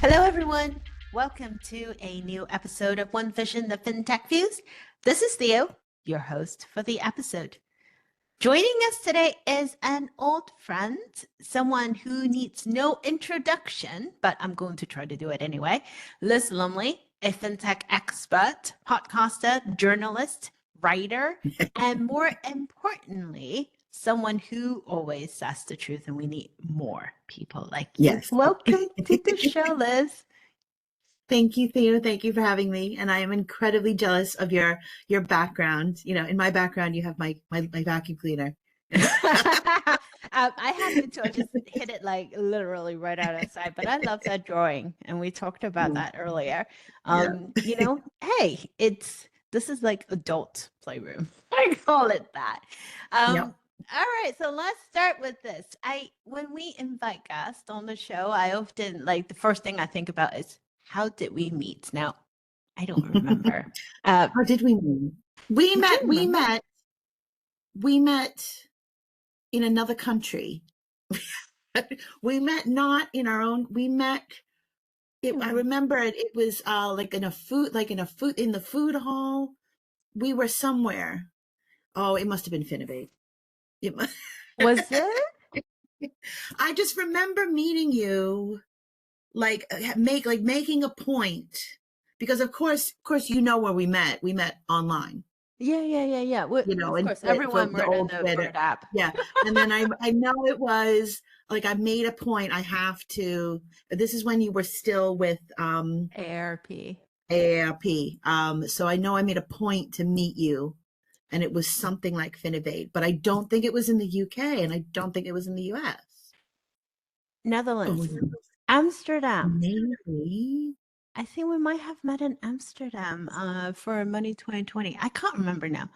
Hello, everyone. Welcome to a new episode of One Vision, the FinTech Fuse. This is Theo, your host for the episode. Joining us today is an old friend, someone who needs no introduction, but I'm going to try to do it anyway. Liz Lumley, a FinTech expert, podcaster, journalist, writer, and more importantly, someone who always says the truth, and we need more people like you. Yes. Welcome to the show, Liz. Thank you, Theo. Thank you for having me. And I am incredibly jealous of your background. You know, in my background, you have my vacuum cleaner. I have to, I just hit it like literally right outside, but I love that drawing, and we talked about that earlier. Yeah. Hey, this is like adult playroom. I call it that. Yep. All right, so let's start with this. When we invite guests on the show, I often like the first thing I think about is how did we meet? Now, I don't remember. How did we meet? We Do you met. We remember? met. We met in another country. We met not in our own. We met. I remember it. It was like in the food hall. We were somewhere. Oh, it must have been Finovate. It must. Was it? I just remember meeting you, making a point, because of course you know where we met. We met online, Yeah. Well, you know, of and course, everyone the were in old the Twitter. Bird app. Yeah. And then I know it was like I made a point. I have to. This is when you were still with ARP. AARP. So I know I made a point to meet you, and it was something like Finovate, but I don't think it was in the UK, and I don't think it was in the US. Oh, Netherlands. Amsterdam. maybe. I think we might have met in Amsterdam for Money 2020. I can't remember now.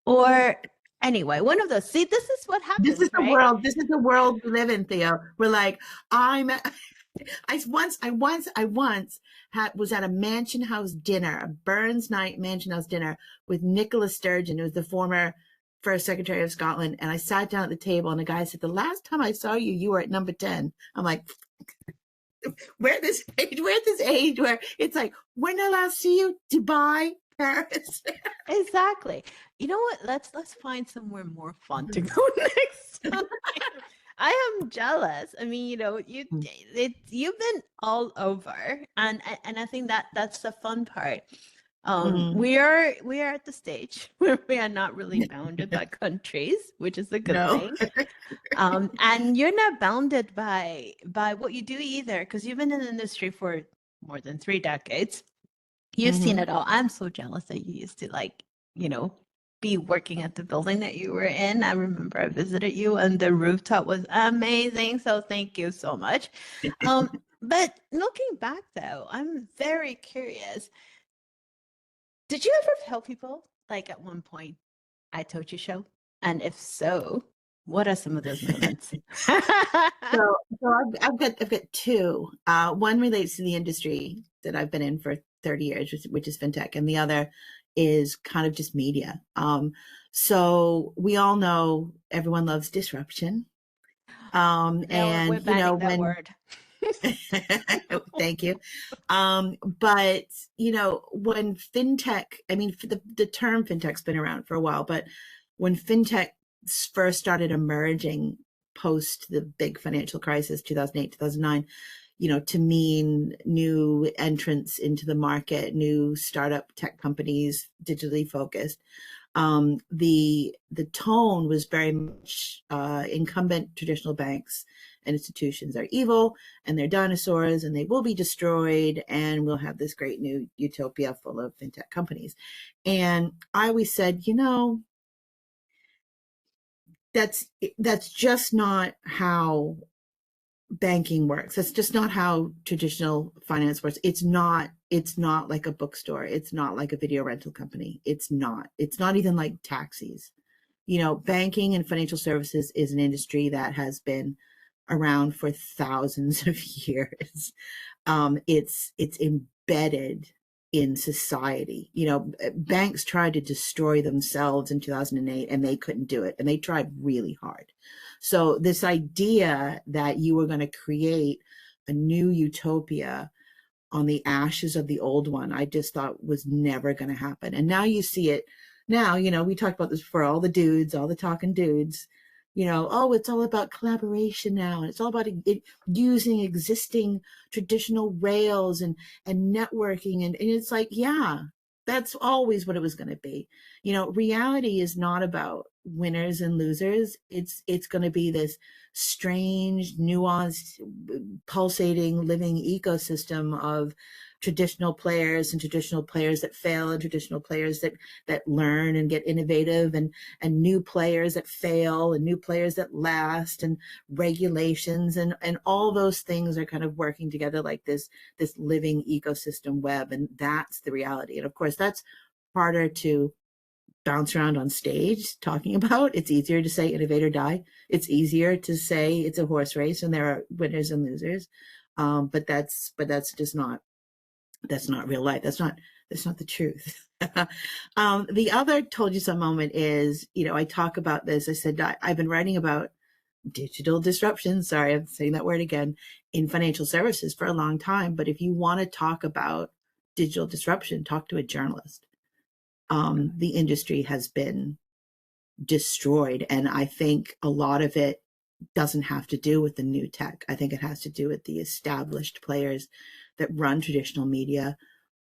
Or anyway, one of those. See, this is what This happens, is the right? world. This is the world we live in, Theo. We're like, I once was at a Mansion House dinner, a Burns Night Mansion House dinner with Nicola Sturgeon, who was the former First Secretary of Scotland. And I sat down at the table, and the guy said, "The last time I saw you, you were at number 10." I'm like, we're at this age where it's like, when did I last see you? Dubai, Paris. Exactly. You know what? Let's find somewhere more fun to go next time. I am jealous. I mean, you've been all over, and I think that's the fun part. Mm. We are at the stage where we are not really bounded by countries, which is a good No. thing. And you're not bounded by what you do either, because you've been in the industry for more than 3 decades. You've seen Mhm. it all. I'm so jealous that you used to be working at the building that you were in. I remember I visited you and the rooftop was amazing. So thank you so much. But looking back though, I'm very curious. Did you ever tell people like at one point, I told you so? And if so, what are some of those moments? So I've got two. One relates to the industry that I've been in for 30 years, which is fintech, and the other is kind of just media. So we all know everyone loves disruption. Now we're And banning that when word. thank you. But when fintech, I mean, the term fintech's been around for a while, but when fintech first started emerging post the big financial crisis, 2008, 2009, to mean new entrants into the market, new startup tech companies, digitally focused. The tone was very much incumbent traditional banks and institutions are evil, and they're dinosaurs, and they will be destroyed, and we'll have this great new utopia full of fintech companies. And I always said, that's just not how banking works. That's just not how traditional finance works. It's not like a bookstore. It's not like a video rental company. It's not even like taxis. Banking and financial services is an industry that has been around for thousands of years. It's embedded in society. Banks tried to destroy themselves in 2008, and they couldn't do it, and they tried really hard. So this idea that you were going to create a new utopia on the ashes of the old one, I just thought was never going to happen. And now you see it. Now, we talked about this before, all the dudes, all the talking dudes, oh, it's all about collaboration now. And it's all about using existing traditional rails and networking. And it's like, yeah, that's always what it was going to be. Reality is not about winners and losers. It's going to be this strange, nuanced, pulsating, living ecosystem of traditional players and traditional players that fail and traditional players that learn and get innovative and new players that fail and new players that last and regulations and all those things are kind of working together like this living ecosystem web. And that's the reality. And of course, that's harder to bounce around on stage talking about. It's easier to say innovate or die. It's easier to say it's a horse race and there are winners and losers. But that's just not, that's not real life. That's not the truth. The other told you so moment is, I talk about this. I said, I've been writing about digital disruption. Sorry, I'm saying that word again, in financial services for a long time. But if you want to talk about digital disruption, talk to a journalist. The industry has been destroyed. And I think a lot of it doesn't have to do with the new tech. I think it has to do with the established players that run traditional media,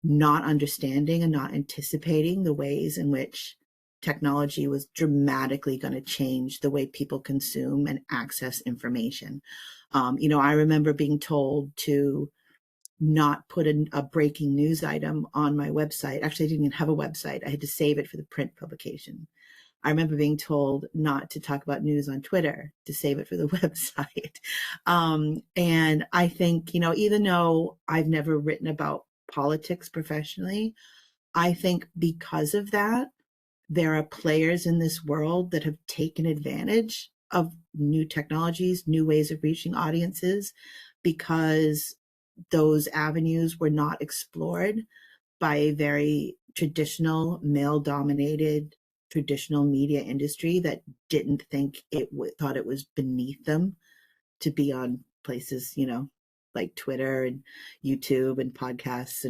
not understanding and not anticipating the ways in which technology was dramatically going to change the way people consume and access information. I remember being told to not put a breaking news item on my website. Actually, I didn't even have a website. I had to save it for the print publication. I remember being told not to talk about news on Twitter, to save it for the website. And I think, even though I've never written about politics professionally, I think because of that, there are players in this world that have taken advantage of new technologies, new ways of reaching audiences, because those avenues were not explored by a very traditional, male-dominated, traditional media industry that didn't think thought it was beneath them to be on places, like Twitter and YouTube and podcasts,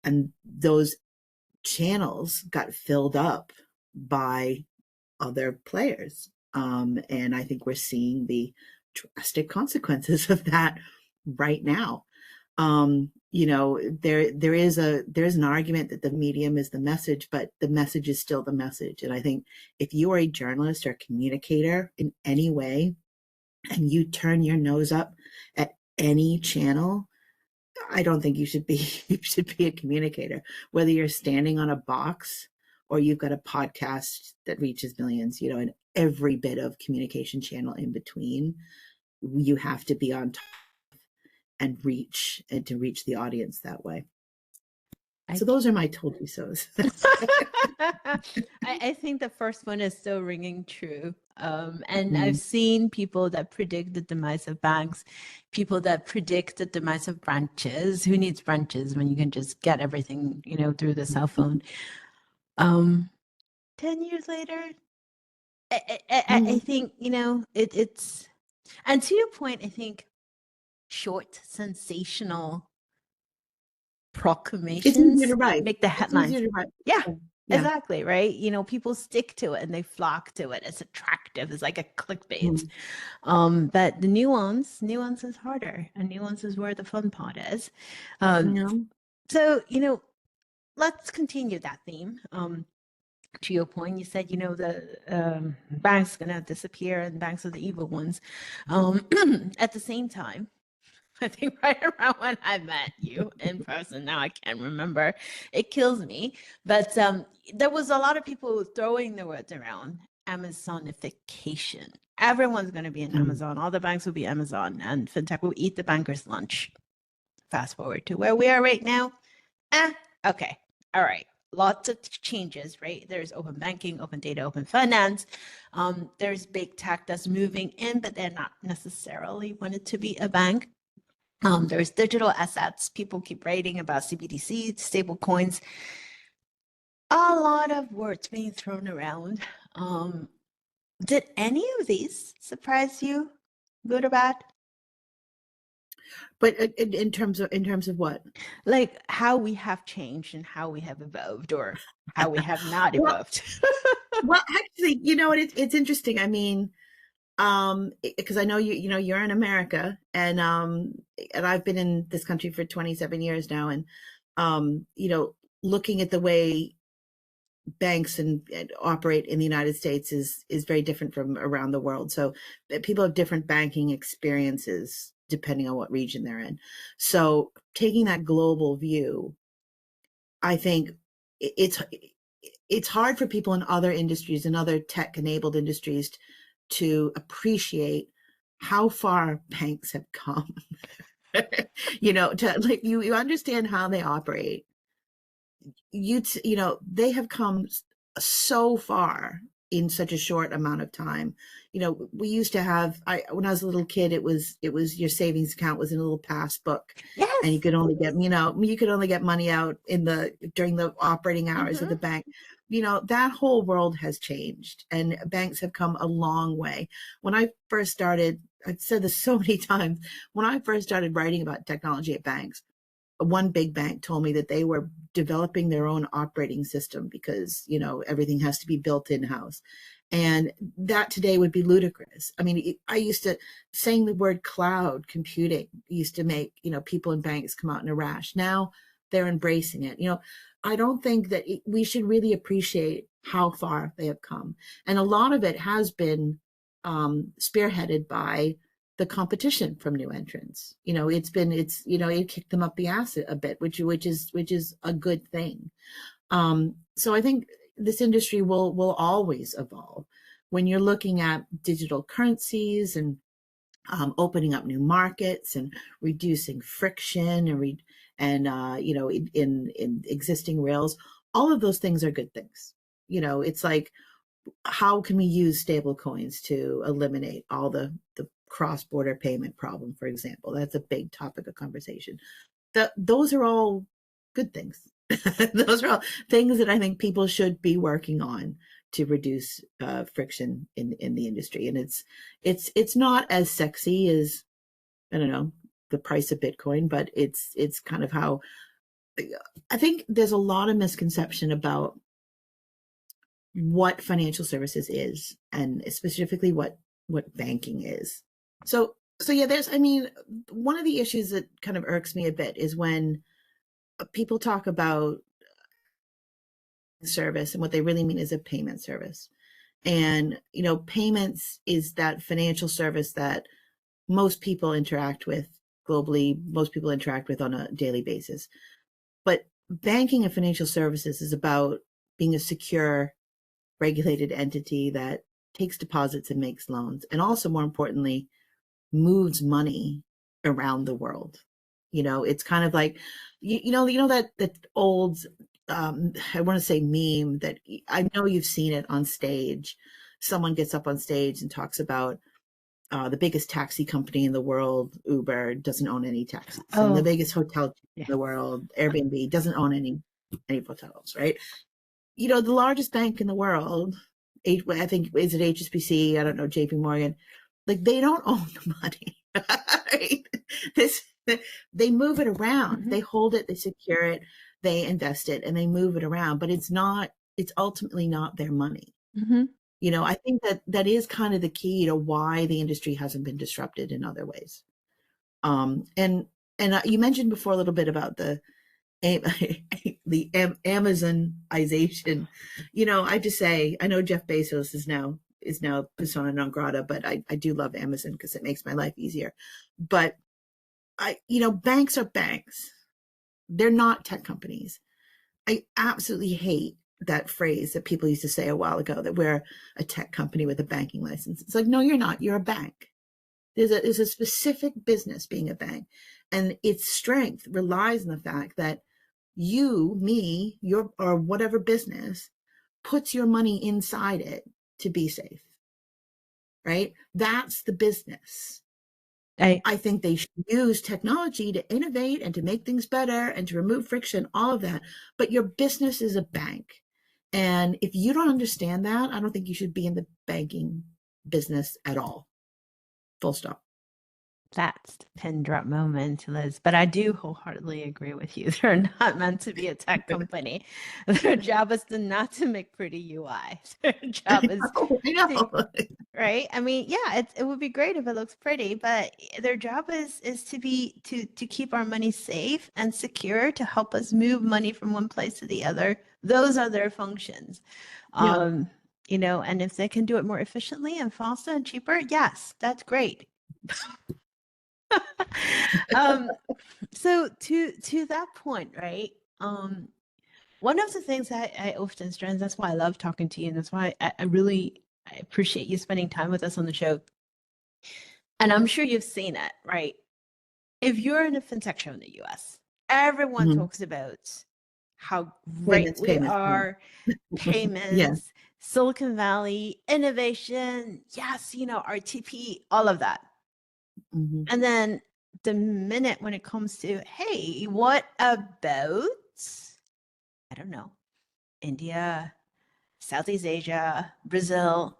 and those channels got filled up by other players. And I think we're seeing the drastic consequences of that right now. There's an argument that the medium is the message, but the message is still the message. And I think if you are a journalist or a communicator in any way, and you turn your nose up at any channel, I don't think you should be a communicator, whether you're standing on a box or you've got a podcast that reaches millions, and every bit of communication channel in between. You have to be on top and to reach the audience that way. So those are my told you so's. I think the first one is still ringing true. And I've seen people that predict the demise of banks, people that predict the demise of branches. Who needs branches when you can just get everything, through the cell phone? 10 years later, I think, it's, and to your point, I think short, sensational proclamations make the headlines. Yeah, exactly. Right. People stick to it and they flock to it. It's attractive. It's like a clickbait. But the nuance is harder, and nuance is where the fun part is. So, let's continue that theme. To your point, you said, the banks going to disappear and banks are the evil ones. At the same time, I think right around when I met you in person, now I can't remember, it kills me. But there was a lot of people throwing the words around Amazonification. Everyone's going to be in Amazon. All the banks will be Amazon, and FinTech will eat the banker's lunch. Fast forward to where we are right now. Okay. All right. Lots of changes, right? There's open banking, open data, open finance. There's big tech that's moving in, but they're not necessarily wanted to be a bank. There's digital assets. People keep writing about CBDC, stable coins. A lot of words being thrown around. Did any of these surprise you, good or bad? But in terms of what? Like how we have changed and how we have evolved, or how we have not Well, evolved. well, actually, it's interesting. I mean, because I know you're in America, and I've been in this country for 27 years now, and looking at the way banks and operate in the United States is very different from around the world. So people have different banking experiences depending on what region they're in. So taking that global view, I think it's hard for people in other industries and other tech-enabled industries to appreciate how far banks have come. To like you understand how they operate. They have come so far in such a short amount of time. We used to have, when I was a little kid, it was your savings account was in a little passbook, and Yes. you could only get money out during the operating hours of the bank. That whole world has changed, and banks have come a long way. When I first started, I've said this so many times, when I first started writing about technology at banks, one big bank told me that they were developing their own operating system because everything has to be built in-house, and that today would be ludicrous. I mean, I used to saying the word cloud computing used to make people in banks come out in a rash. Now they're embracing it. I don't think that we should really appreciate how far they have come, and a lot of it has been spearheaded by the competition from new entrants. It kicked them up the ass a bit, which is a good thing. So I think this industry will always evolve. When you're looking at digital currencies and opening up new markets and reducing friction in existing rails, all of those things are good things. It's like, how can we use stable coins to eliminate all the cross-border payment problem, for example? That's a big topic of conversation. Those are all good things. Those are all things that I think people should be working on to reduce friction in the industry. And it's not as sexy as, I don't know, the price of Bitcoin, but it's kind of how I think there's a lot of misconception about what financial services is, and specifically what banking is. So yeah, one of the issues that kind of irks me a bit is when people talk about service, and what they really mean is a payment service. And payments is that financial service that most people interact with globally, most people interact with on a daily basis. But banking and financial services is about being a secure, regulated entity that takes deposits and makes loans, and also, more importantly, moves money around the world. It's kind of like, that old, I want to say meme that I know you've seen it on stage. Someone gets up on stage and talks about the biggest taxi company in the world, Uber, doesn't own any taxis, and the biggest hotel in the world, Airbnb, doesn't own any hotels, right? The largest bank in the world, I think, is it HSBC? I don't know, JP Morgan. Like, they don't own the money, right? They move it around. Mm-hmm. They hold it, they secure it, they invest it, and they move it around. But it's ultimately not their money. Mm-hmm. I think that is kind of the key to why the industry hasn't been disrupted in other ways. And you mentioned before a little bit about the Amazonization. I just say, I know Jeff Bezos is now persona non grata, but I do love Amazon because it makes my life easier. But banks are banks. They're not tech companies. I absolutely hate that phrase that people used to say a while ago, that we're a tech company with a banking license. It's like, no, you're not. You're a bank. There's a specific business being a bank, and its strength relies on the fact that you, me, or whatever business puts your money inside it to be safe, right? That's the business. I think they should use technology to innovate and to make things better and to remove friction, all of that. But your business is a bank. And if you don't understand that, I don't think you should be in the banking business at all. Full stop. That's the pin drop moment, Liz. But I do wholeheartedly agree with you. They're not meant to be a tech company. Their job is not to make pretty UI. Their job is I know. right. I mean, yeah, it would be great if it looks pretty, but their job is to be to keep our money safe and secure, to help us move money from one place to the other. Those are their functions. Yeah. And if they can do it more efficiently and faster and cheaper, yes, that's great. um, so to that point, right? One of the things I often stress, that's why I love talking to you, and that's why I appreciate you spending time with us on the show. And I'm sure you've seen it, right? If you're in a fintech show in the US, everyone Mhm. talks about how great Payments, we payments, payments. are, Yeah. payments, Silicon Valley, innovation, yes, RTP, all of that. Mhm. And then the minute when it comes to, hey, what about, I don't know, India, Southeast Asia, Brazil,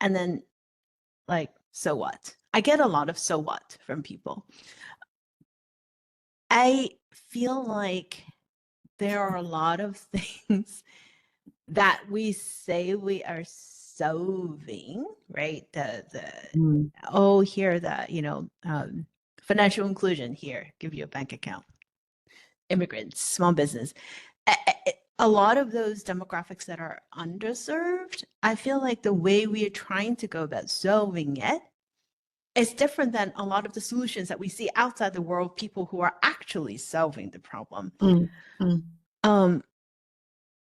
and then like, so what? I get a lot of so what from people. I feel like there are a lot of things that we say we are solving, right? Mm. Here, financial inclusion here, give you a bank account, immigrants, small business. A lot of those demographics that are underserved, I feel like the way we are trying to go about solving it is different than a lot of the solutions that we see outside the world, people who are actually solving the problem. Mm. Mm. Um,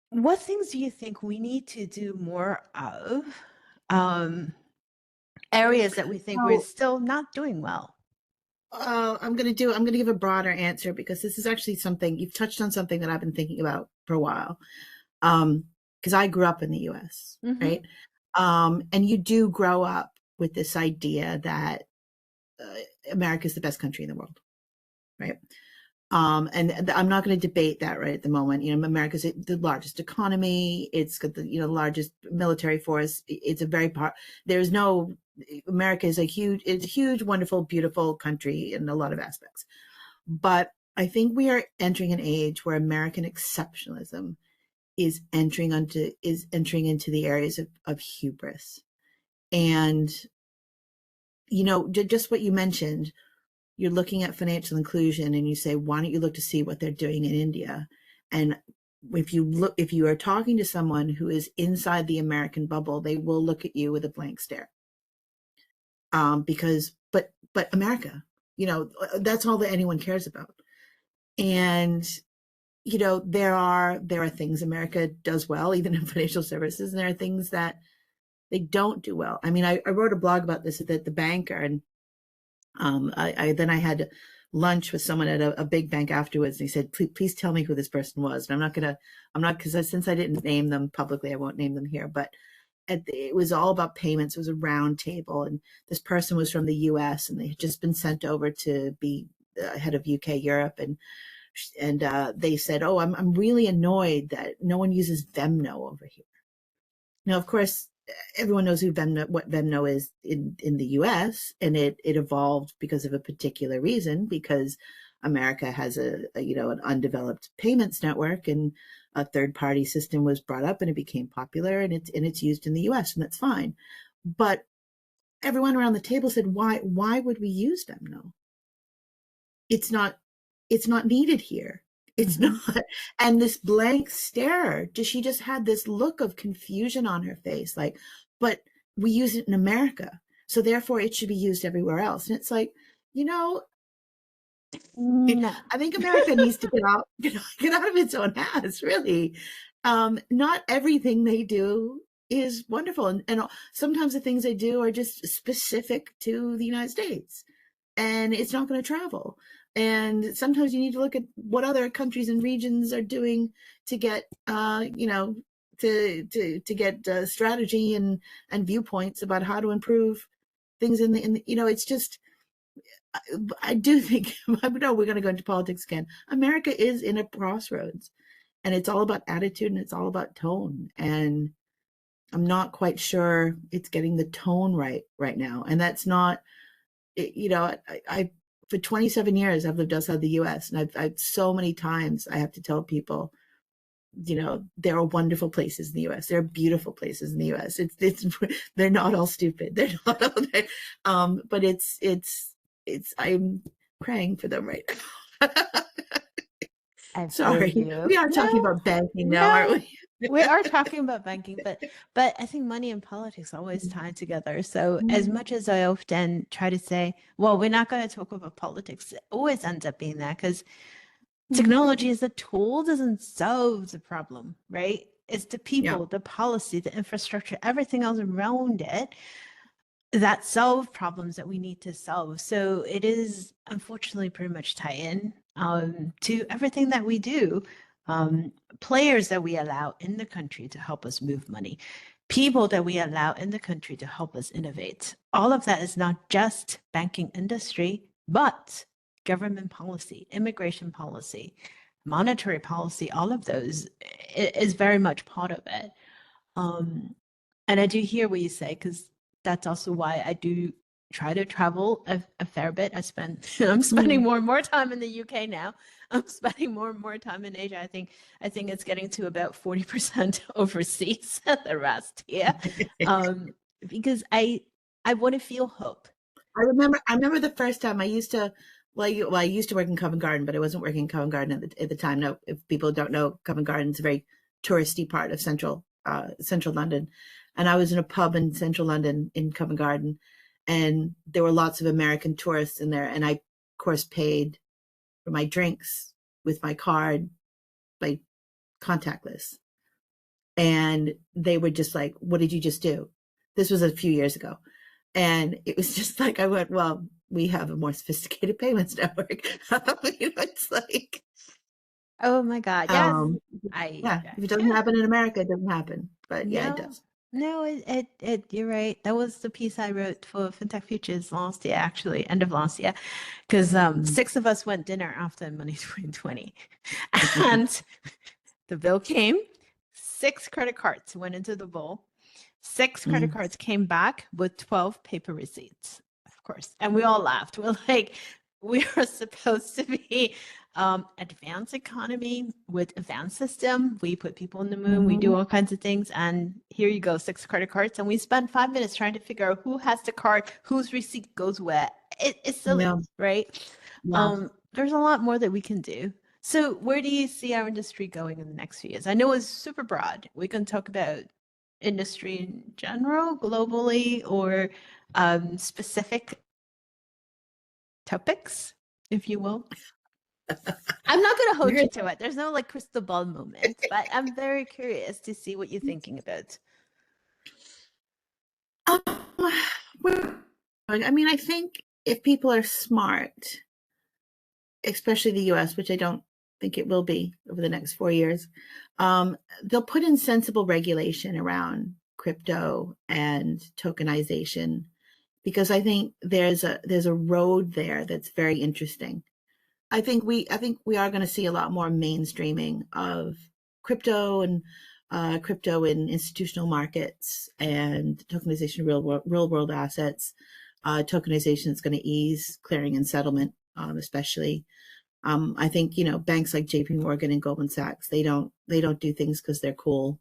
what things do you think we need to do more of? Areas that we think we're So, still not doing well. I'm going to give a broader answer because this is actually something you've touched on, something that I've been thinking about for a while. Because I grew up in the US, Mm-hmm. right? And you do grow up with this idea that America is the best country in the world, right? And I'm not going to debate that right at the moment. America's the largest economy. It's got the largest military force. It's a very there's no America is it's a huge, wonderful, beautiful country in a lot of aspects. But I think we are entering an age where American exceptionalism is entering into the areas of hubris. And just what you mentioned, you're looking at financial inclusion and you say, why don't you look to see what they're doing in India? And if you are talking to someone who is inside the American bubble, they will look at you with a blank stare. But America, that's all that anyone cares about. And there are things America does well, even in financial services, and there are things that they don't do well. I mean, I wrote a blog about this at the banker, and I had lunch with someone at a big bank afterwards, and he said, please tell me who this person was. And because since I didn't name them publicly, I won't name them here, but it was all about payments. It was a round table, and this person was from the US, and they had just been sent over to be head of UK Europe. And they said, oh, I'm really annoyed that no one uses Venmo over here. Now, of course, everyone knows what Venmo is in the US, and it evolved because of a particular reason, because America has an undeveloped payments network, and a third party system was brought up and it became popular, and it's used in the US, and that's fine. But everyone around the table said, why would we use Venmo? It's not needed here. It's Mm-hmm. not. And this blank stare, she just had this look of confusion on her face, like, but we use it in America, so therefore it should be used everywhere else. And it's like, No. I think America needs to get out of its own ass, really. Not everything they do is wonderful. And sometimes the things they do are just specific to the United States, and it's not going to travel. And sometimes you need to look at what other countries and regions are doing to get, to get strategy and viewpoints about how to improve things it's just, I do think, I know we're going to go into politics again. America is in a crossroads, and it's all about attitude and it's all about tone. And I'm not quite sure it's getting the tone right now. And that's not, you know, I for 27 years I've lived outside the U.S. and I've so many times I have to tell people, you know, there are wonderful places in the U.S. There are beautiful places in the U.S. It's they're not all stupid. They're not all there. But it's I'm praying for them right now. I feel Sorry, you. we are talking No, about banking now, aren't no, we? we are talking about banking, but I think money and politics always tie together. So as much as I often try to say, well, we're not going to talk about politics, it always ends up being that because technology as a tool doesn't solve the problem, right? It's the Yeah, people, the policy, the infrastructure, everything else around it that solve problems that we need to solve. So it is unfortunately pretty much tie in to everything that we do. Players that we allow in the country to help us move money, people that we allow in the country to help us innovate. All of that is not just banking industry, but government policy, immigration policy, monetary policy, all of those is very much part of it. Um, and I do hear what you say, because that's also why I do try to travel a fair bit. I'm spending more and more time in the UK now. I'm spending more and more time in Asia. I think it's getting to about 40% overseas and the rest here. Um, because I want to feel hope. I remember the first time I used to, I used to work in Covent Garden, but I wasn't working in Covent Garden at the time. No, if people don't know, Covent Garden is a very touristy part of central London. And I was in a pub in central London in Covent Garden, and there were lots of American tourists in there. And I, of course, paid for my drinks with my card by contactless. And they were just like, "What did you just do?" This was a few years ago. And it was just like, I went, well, we have a more sophisticated payments network. It's like, Oh my God. Yes. um, I, yeah, if it doesn't yeah. happen in America, it doesn't happen. But yeah, it No, does. no, you're right. That was the piece I wrote for FinTech Futures last year, actually, end of last year, because Mm. six of us went dinner after Money 2020, and the bill came. Six credit cards went into the bowl. Six credit Mm. cards came back with 12 paper receipts, of course, and we all laughed. We're like, we are supposed to be advanced economy with advanced system. We put people in the moon. We do Mhm. all kinds of things. And here you go, six credit cards. And we spend 5 minutes trying to figure out who has the card, whose receipt goes where. It's silly, Yeah, right? yeah. There's a lot more that we can do. So where do you see our industry going in the next few years? I know it's super broad. We can talk about industry in general, globally, or specific topics, if you will. I'm not going to hold you We're, to it. There's no like crystal ball moment, but I'm very curious to see what you're thinking about. um, I mean, I think if people are smart, especially the US, which I don't think it will be over the next 4 years, they'll put in sensible regulation around crypto and tokenization, because I think there's a road there that's very interesting. I think we are going to see a lot more mainstreaming of crypto and crypto in institutional markets and tokenization of real world assets. Tokenization is going to ease clearing and settlement, especially. I think, banks like JP Morgan and Goldman Sachs, they don't do things because they're cool.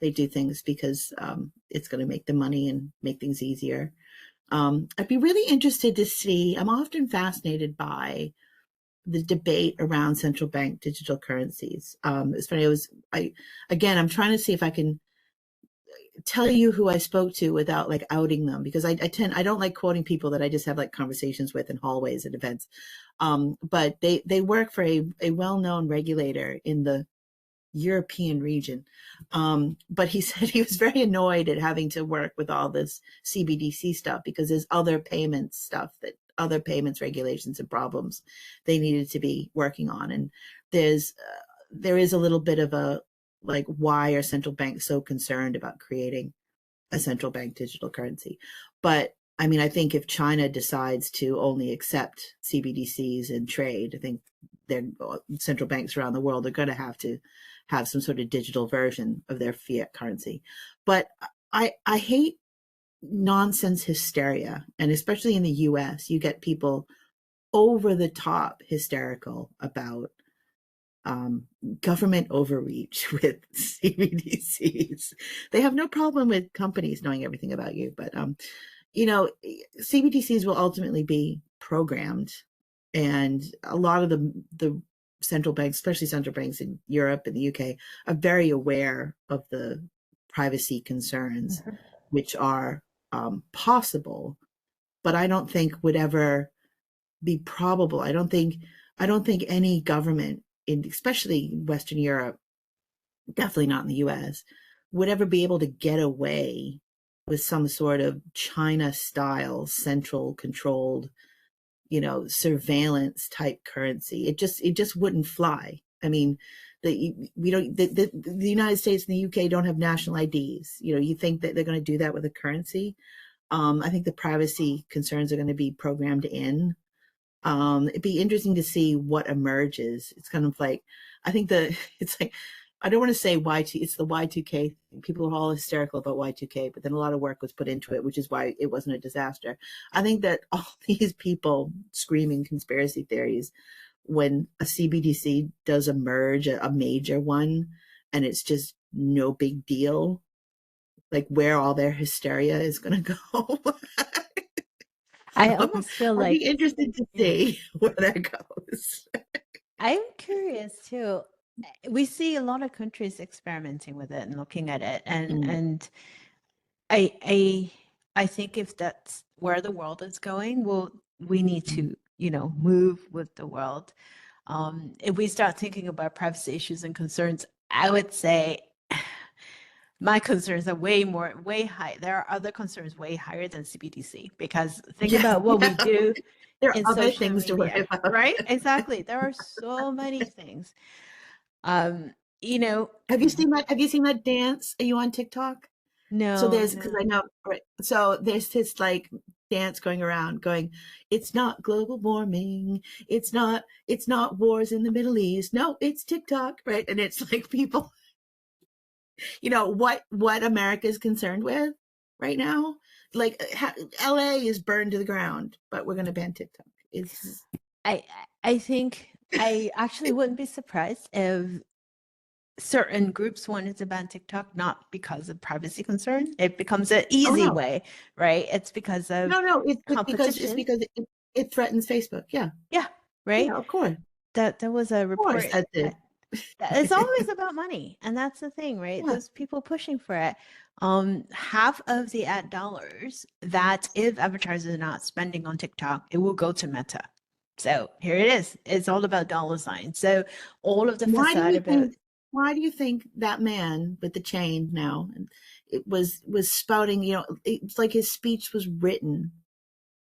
They do things because it's going to make them money and make things easier. I'd be really interested to see. I'm often fascinated by the debate around central bank digital currencies. It's funny. I'm trying to see if I can tell you who I spoke to without like outing them, because I don't like quoting people that I just have like conversations with in hallways at events. But they work for a well-known regulator in the European region. But he said he was very annoyed at having to work with all this CBDC stuff, because there's other payments regulations and problems they needed to be working on. And there is a little bit of a, like, why are central banks so concerned about creating a central bank digital currency? But I mean, I think if China decides to only accept CBDCs in trade, I think their central banks around the world are going to have some sort of digital version of their fiat currency. But I hate nonsense hysteria. And especially in the US, you get people over the top hysterical about government overreach with CBDCs. They have no problem with companies knowing everything about you, but you know, CBDCs will ultimately be programmed, and a lot of the central banks, especially central banks in Europe and the UK, are very aware of the privacy concerns, which are possible, but I don't think would ever be probable. I don't think any government in, especially Western Europe, definitely not in the US, would ever be able to get away with some sort of China style central controlled, surveillance type currency. It just wouldn't fly. I mean, the United States and the UK don't have national IDs. You think that they're going to do that with a currency? I think the privacy concerns are going to be programmed in. It'd be interesting to see what emerges. It's kind of like, I think it's like, I don't want to say it's the Y2K thing. People are all hysterical about Y2K, but then a lot of work was put into it, which is why it wasn't a disaster. I think that all these people screaming conspiracy theories, when a CBDC does emerge, a major one, and it's just no big deal, like where all their hysteria is going to go. I So almost feel I'd like, be interested to see where that goes. I'm curious too. We see a lot of countries experimenting with it and looking at it, and Mm, and I I I think if that's where the world is going, we need mm, to, move with the world. If we start thinking about privacy issues and concerns, I would say my concerns are way high. There are other concerns way higher than CBDC, because think yeah, about what we yeah. do There are in other social things to worry media, about. right? Exactly. There are so many things. Um, you know, Have you seen that dance? Are you on TikTok? So no, there's, because no. I know, right? So there's this like dance going around, going, "It's not global warming. It's not wars in the Middle East. No, it's TikTok," right? And it's like people, what America is concerned with right now. Like LA is burned to the ground, but we're going to ban TikTok. It's I think I actually wouldn't be surprised if certain groups wanted to ban TikTok, not because of privacy concerns. It becomes an Oh easy no, way, right? It's because of no, it's competition. because it threatens Facebook. Yeah, Yeah, right. yeah, of course, That there was a of course, report. that's it. That it's always about money, and that's the thing, right? Yeah. Those people pushing for it. Half of the ad dollars that if advertisers are not spending on TikTok, it will go to Meta. So here it is. It's all about dollar signs. So all of the Why do facade you about, think? Why do you think that man with the chain now, and it was spouting? It's like his speech was written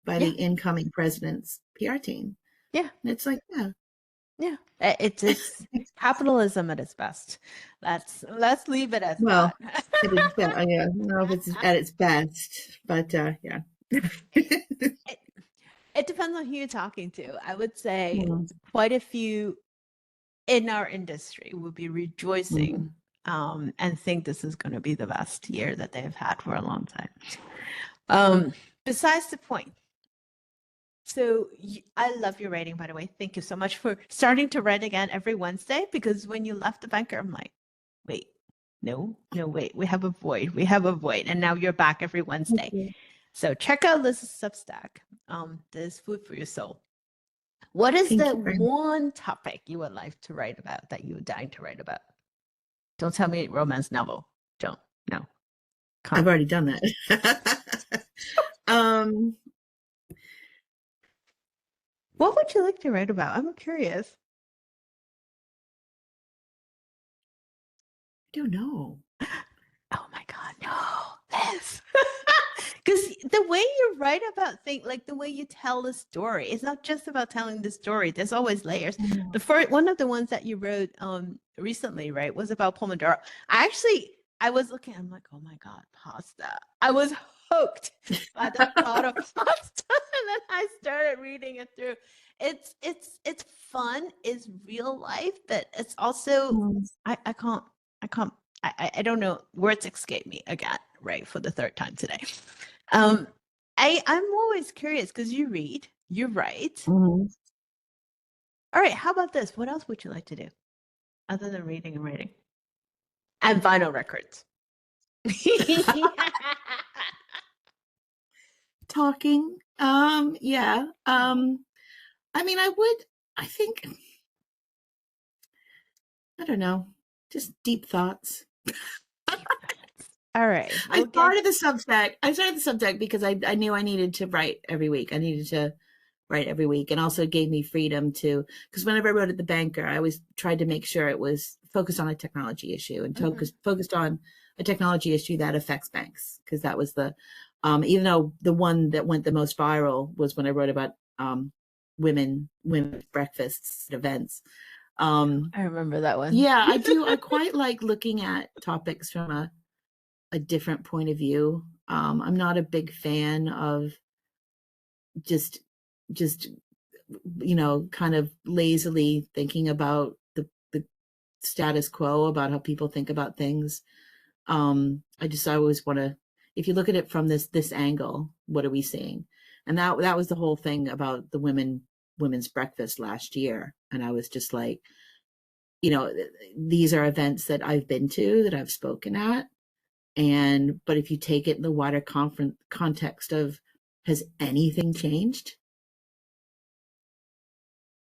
by the yeah, incoming president's PR team, yeah, and it's like, yeah. yeah. It's capitalism at its best. Let's leave it as Well, that. at its best, yeah, I don't know if it's at its best, but yeah. it, it depends on who you're talking to. I would say Mm, quite a few in our industry will be mm, rejoicing, and think this is going to be the best year that they've had for a long time. Um, Besides the point, so I love your writing, by the way. Thank you so much for starting to write again every Wednesday, because when you left the banker, I'm like, wait, no, no, wait, we have a void. We have a void. And now you're back every thank Wednesday. you. So check out Liz's Substack. There's food for your soul. What is Thank the you very much. one topic you would like to write about, that you would dying to write about? Don't tell me romance novel. Don't. No. I've Can't. already done that. um, What would you like to write about? I'm curious. I don't know. Oh my God, no, Liz. Because the way you write about things, like the way you tell the story, it's not just about telling the story. There's always layers. The first one of the ones that you wrote recently, right, was about Pomodoro. I was looking, I'm like, oh my God, pasta. I was hooked by the thought of pasta. And then I started reading it through. It's fun, it's real life, but it's also Mm. I can't I can't I don't know, words escape me again, right, for the third time today. Um, I'm always curious because you read, you write. Mhm. All right, how about this? What else would you like to do other than reading and writing? And vinyl records. Talking. Yeah. I mean, I think, I don't know, just deep thoughts. Deep thoughts. All right, I we'll get. started the Substack. I started the Substack because I knew I needed to write every week. I needed to write every week, and also it gave me freedom to, because whenever I wrote at the banker, I always tried to make sure it was focused on a technology issue and Mhm. focused on a technology issue that affects banks, because that was the even though the one that went the most viral was when I wrote about women breakfasts at events. I remember that one. Yeah, I do. I quite like looking at topics from a different point of view. I'm not a big fan of just just kind of lazily thinking about the status quo about how people think about things. I always want to, if you look at it from this angle, what are we seeing? And that was the whole thing about the women's breakfast last year. And I was just like, these are events that I've been to, that I've spoken at. But if you take it in the wider context of, has anything changed?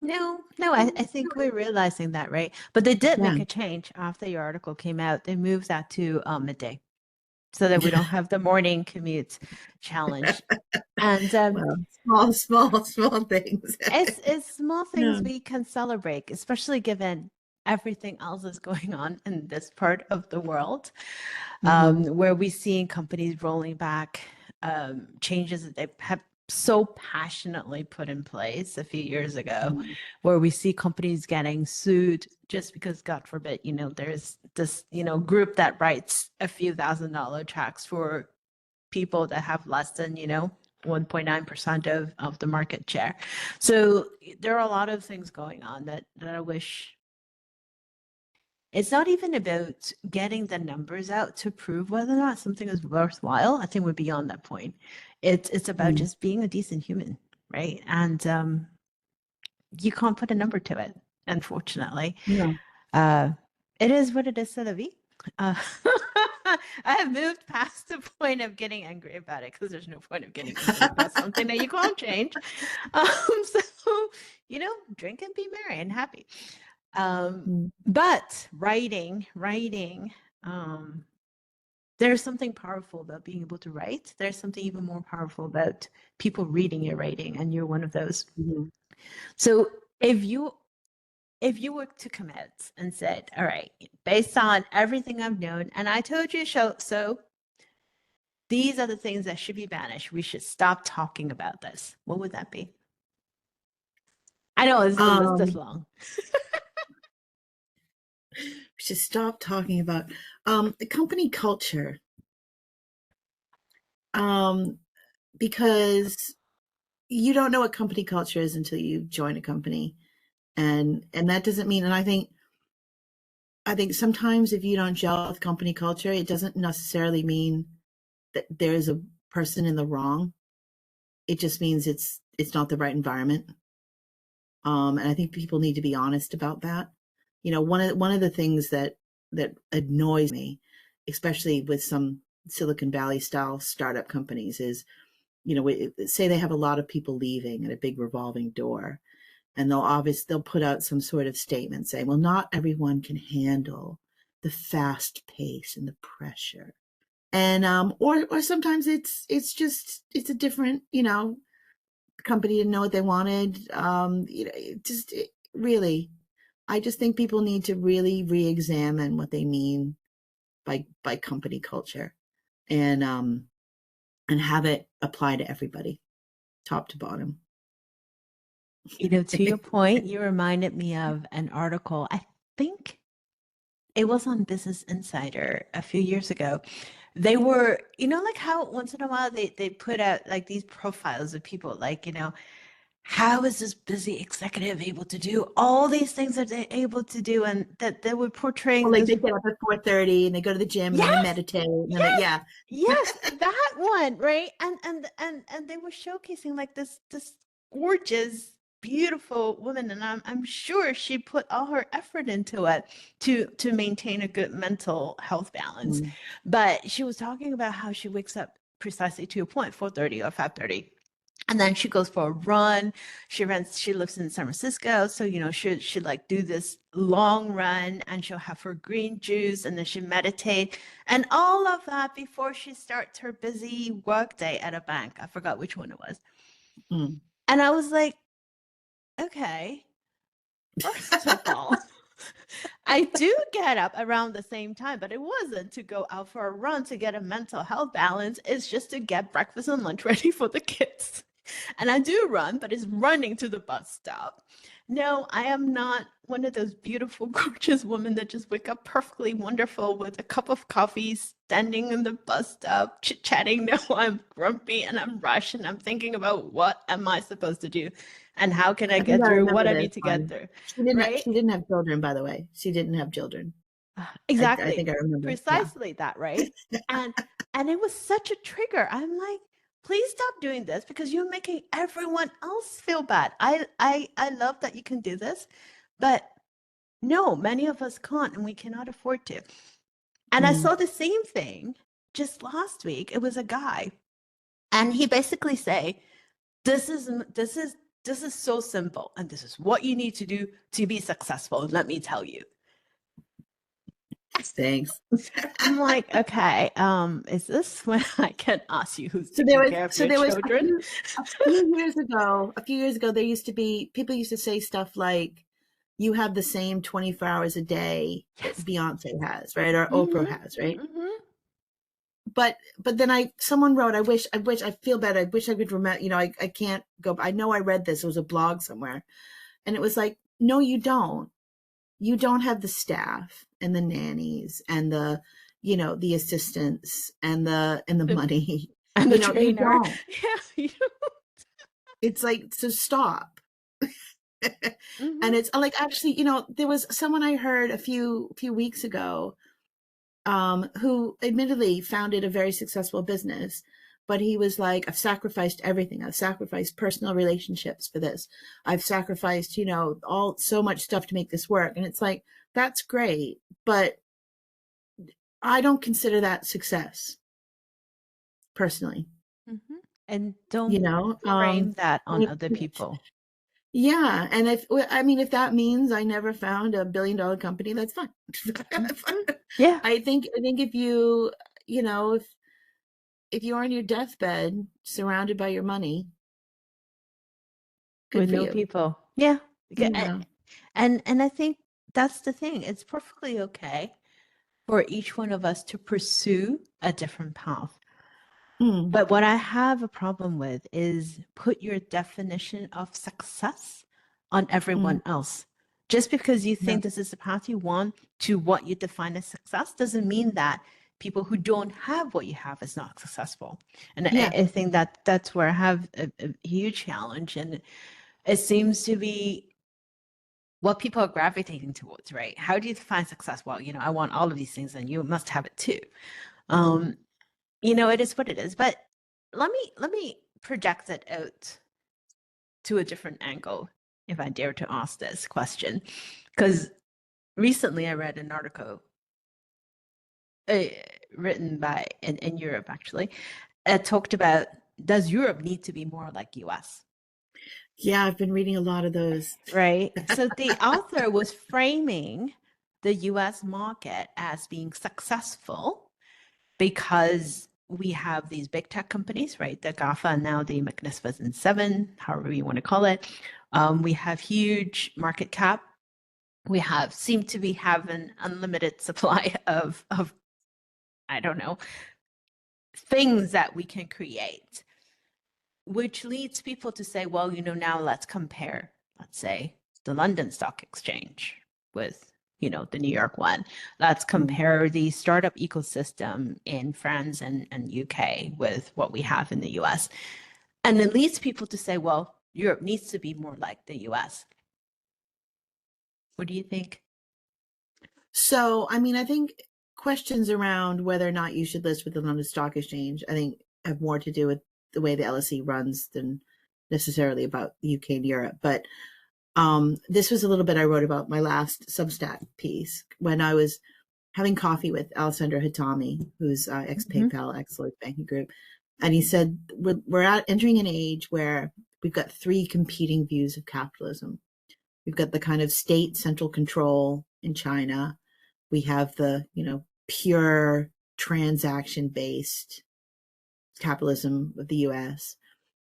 No, no, I think we're realizing that, right? But they did Yeah. make a change after your article came out. They moved that to midday so that we don't have the morning commute challenge. And Well, small things. it's small things Yeah. we can celebrate, especially given everything else is going on in this part of the world, Hmm. where we see companies rolling back changes that they have so passionately put in place a few years ago, where we see companies getting sued just because, God forbid, there's this, group that writes a few $1,000 checks for people that have less than, 1.9% of the market share. So there are a lot of things going on that I wish. It's not even about getting the numbers out to prove whether or not something is worthwhile. I think we're beyond that point. It's about Mm. just being a decent human, right? And you can't put a number to it, unfortunately. Yeah. Uh, it is what it is, c'est la vie. Uh, I have moved past the point of getting angry about it because there's no point of getting angry about something that you can't change. So, drink and be merry and happy. Mm. But writing, um, there's something powerful about being able to write. There's something even more powerful about people reading your writing, and you're one of those. Mhm. So if you were to commit and said, all right, based on everything I've known, and I told you so these are the things that should be banished. We should stop talking about this. What would that be? I know it's the list is Um, long. we should stop talking about the company culture. Um, because you don't know what company culture is until you join a company. And that doesn't mean, and I think sometimes if you don't gel with company culture, it doesn't necessarily mean that there's a person in the wrong. It just means it's not the right environment. And I think people need to be honest about that. One of the things that annoys me, especially with some Silicon Valley style startup companies, is say they have a lot of people leaving at a big revolving door, and they'll put out some sort of statement saying, well, not everyone can handle the fast pace and the pressure. And or sometimes it's a different, company didn't know what they wanted. Really, I just think people need to really re-examine what they mean by company culture, and have it apply to everybody, top to bottom. To your point, you reminded me of an article. I think it was on Business Insider a few years ago. They were, like how once in a while they put out like these profiles of people, like, how is this busy executive able to do all these things that they're able to do, and that they were Well, portraying like this. they get up at 4:30 and they go to the gym and then they Yes, meditate and then yes, yeah. yes, that one, right? And they were showcasing like this gorgeous, beautiful woman, and I'm sure she put all her effort into it to maintain a good mental health balance. Mm, But she was talking about how she wakes up precisely to a point, 4:30 or 5:30. And then she goes for a run. She lives in San Francisco. So, she like do this long run, and she'll have her green juice, and then she meditate and all of that before she starts her busy work day at a bank. I forgot which one it was. mm. And I was like, okay, first of all, I do get up around the same time, but it wasn't to go out for a run to get a mental health balance. It's just to get breakfast and lunch ready for the kids. And I do run, but it's running to the bus stop. No, I am not one of those beautiful, gorgeous women that just wake up perfectly wonderful with a cup of coffee, standing in the bus stop, chit-chatting. No, I'm grumpy and I'm rushed and I'm thinking about what am I supposed to do and how can I I think get I through what remember I this need to get one. through, She didn't right? she didn't have children, by the way. She didn't have children. I Exactly. think I remember. Yeah. Precisely that, right? And and it was such a trigger. I'm like, please stop doing this because you're making everyone else feel bad. I love that you can do this, but no, many of us can't and we cannot afford to. And I Mm, saw the same thing just last week. It was a guy, and he basically say, this is so simple, and this is what you need to do to be successful. Let me tell you. thanks. I'm like, okay, is this when I can ask you who's So there taking was care of so your there was children? a few years ago there used to be people used to say stuff like you have the same 24 hours a day that Yes. Beyonce has, right? Or Oprah Mm-hmm. has, right? Mm-hmm. But then someone wrote, I feel bad. I wish I could remember, I can't go. I know I read this. It was a blog somewhere. And it was like, no, you don't. You don't have the staff and the nannies and the assistants and the money. And the You trainer. don't. Yeah. It's like, so stop. And Mm-hmm. it's like, actually, there was someone I heard a few weeks ago, who admittedly founded a very successful business, but he was like, I've sacrificed everything. I've sacrificed personal relationships for this. I've sacrificed, all so much stuff to make this work. And it's like, that's great, but I don't consider that success personally, Mm-hmm. And you don't know? frame that on And other people. yeah. And if that means I never found $1 billion company, that's fine. Mm-hmm. Yeah. I think if if you're on your deathbed surrounded by your money, good With for no you. people. Yeah. Yeah. And I think that's the thing. It's perfectly okay for each one of us to pursue a different path. Mm, But what I have a problem with is put your definition of success on mm, everyone else. Just because you yeah. think this is the path you want to what you define as success doesn't mean that people who don't have what you have is not successful. And Yeah. I think that that's where I have a huge challenge. And it seems to be what people are gravitating towards, right? How do you define success? Well, I want all of these things, and you must have it too. Um, it is what it is. But let me project it out to a different angle, if I dare to ask this question. Because recently I read an article uh, written by in Europe actually. It talked about, does Europe need to be more like US? Yeah, I've been reading a lot of those. Right. So the author was framing the US market as being successful because we have these big tech companies, right? The GAFA and now the Magnificent Seven, however you want to call it. We have huge market cap. We seem to be having unlimited supply of I don't know, things that we can create, which leads people to say, well, now let's compare, let's say, the London Stock Exchange with the New York one. Let's Mm, compare the startup ecosystem in France and UK with what we have in the US. And it leads people to say, well, Europe needs to be more like the US. What do you think? So, I mean, I think questions around whether or not you should list with the London Stock Exchange, I think have more to do with the way the LSE runs than necessarily about the UK and Europe. But this was a little bit I wrote about my last Substack piece when I was having coffee with Alessandro Hitami, who's ex-PayPal, ex-Lloyds Banking Group. And he said, we're entering an age where we've got three competing views of capitalism. We've got the kind of state central control in China. We have the, pure transaction-based capitalism of the US.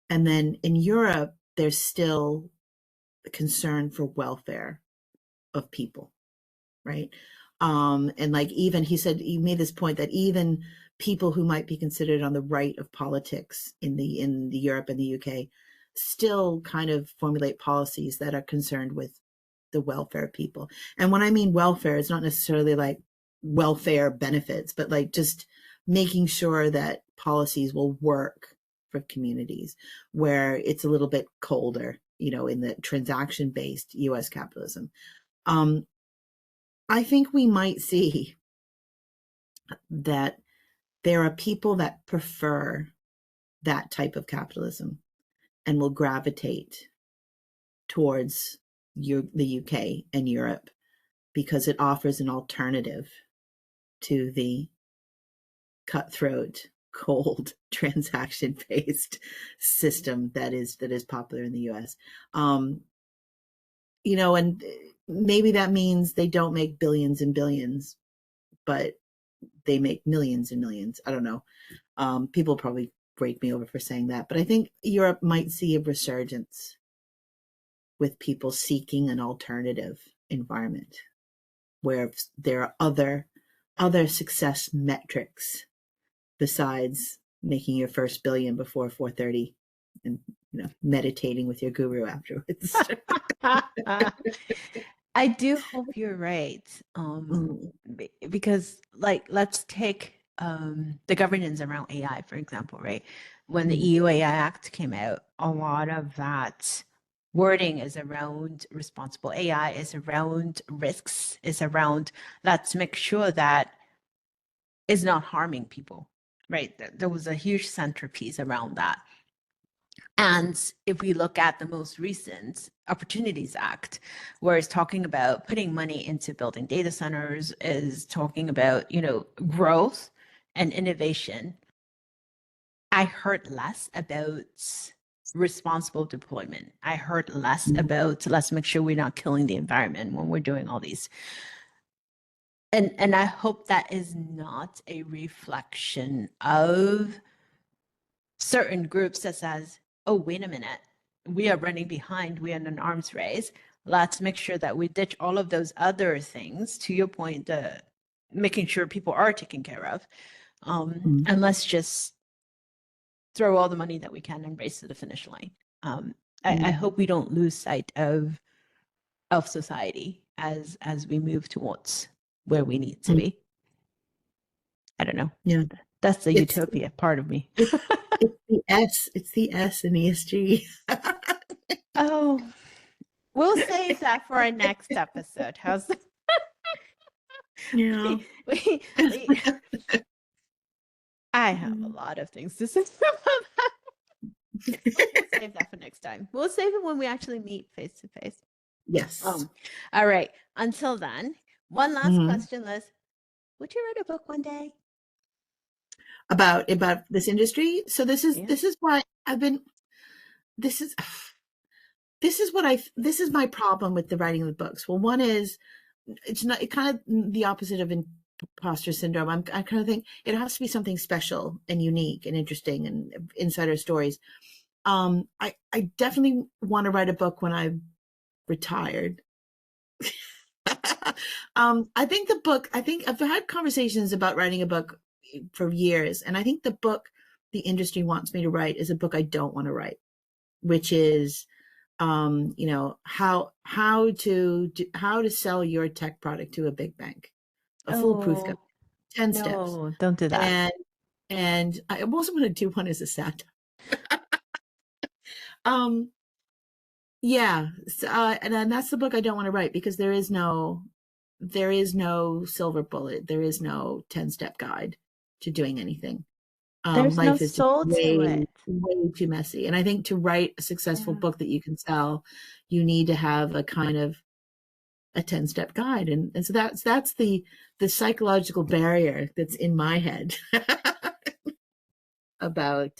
And then in Europe, there's still a concern for welfare of people, right? And like even he said, he made this point that even people who might be considered on the right of politics in the Europe and the UK still kind of formulate policies that are concerned with the welfare of people. And when I mean welfare, it's not necessarily like welfare benefits, but like just making sure that policies will work for communities where it's a little bit colder, in the transaction-based US capitalism. I think we might see that there are people that prefer that type of capitalism and will gravitate towards the UK and Europe because it offers an alternative to the cutthroat, cold, transaction-based system that is popular in the US. And maybe that means they don't make billions and billions, but they make millions and millions. I don't know. People probably break me over for saying that, but I think Europe might see a resurgence with people seeking an alternative environment where there are other success metrics besides making your first billion before 4:30 and meditating with your guru afterwards. I do hope you're right. Because let's take the governance around AI, for example, right? When the EU AI Act came out, a lot of that wording is around responsible AI, is around risks, is around let's make sure that it's not harming people, right? There was a huge centerpiece around that. And if we look at the most recent Opportunities Act, where it's talking about putting money into building data centers, is talking about, growth and innovation, I heard less about responsible deployment. I heard less about let's make sure we're not killing the environment when we're doing all these. And I hope that is not a reflection of certain groups that says, oh, wait a minute, we are running behind, we are in an arms race. Let's make sure that we ditch all of those other things, to your point, making sure people are taken care of. And let's just throw all the money that we can and race to the finish line. I hope we don't lose sight of society as we move towards where we need to be. I don't know. Yeah. That's the utopia part of me. It's the S in ESG. Oh, we'll save that for our next episode. How's that? Yeah. I have a lot of things to say about that. We'll save that for next time. We'll save it when we actually meet face to face. Yes. All right. Until then, one last question, Liz. Would you write a book one day? About this industry? So this is why I've been. This is my problem with the writing of the books. Well, one is it's kind of the opposite of imposter syndrome. I kind of think it has to be something special and unique and interesting and insider stories. I definitely want to write a book when I'm retired. I think I've had conversations about writing a book for years, and I think the book the industry wants me to write is a book I don't want to write, which is how to sell your tech product to a big bank, a foolproof guide, 10 steps. No, don't do that. And I also want to do one as a satire. Yeah. And that's the book I don't want to write, because there is no silver bullet. There is no 10-step guide to doing anything. There's no Life is just soul to way, it. way too messy. And I think to write a successful Yeah. book that you can sell, you need to have a kind of a 10-step guide. And so that's the psychological barrier that's in my head about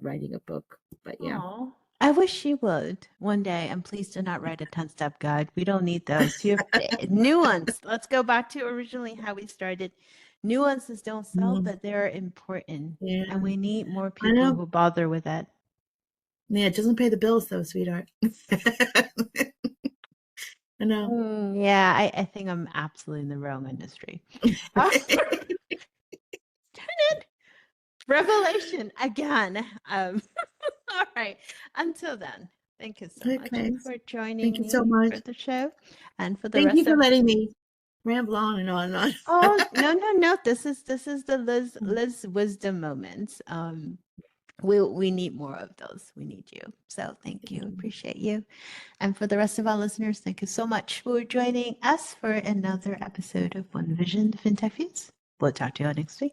writing a book. But yeah. Oh, I wish you would one day. And please do not write a 10-step guide. We don't need those. You have nuance. Let's go back to originally how we started. Nuances don't sell, Mm, but they're important. yeah. And we need more I people know. who bother with it. Yeah, it doesn't pay the bills though, sweetheart. I know. Yeah, I think I'm absolutely in the wrong industry. Darn it. Revelation again. All right. Until then, thank you so much Okay. for joining Thank you so me much. for the show and for the Thank you rest for of. letting me ramble on and on and Oh, on. no, no, no. This is the Liz wisdom moments. We need more of those. We need you. So thank you. Appreciate you. And for the rest of our listeners, thank you so much for joining us for another episode of One Vision, the FinTech Fuse. We'll talk to you all next week.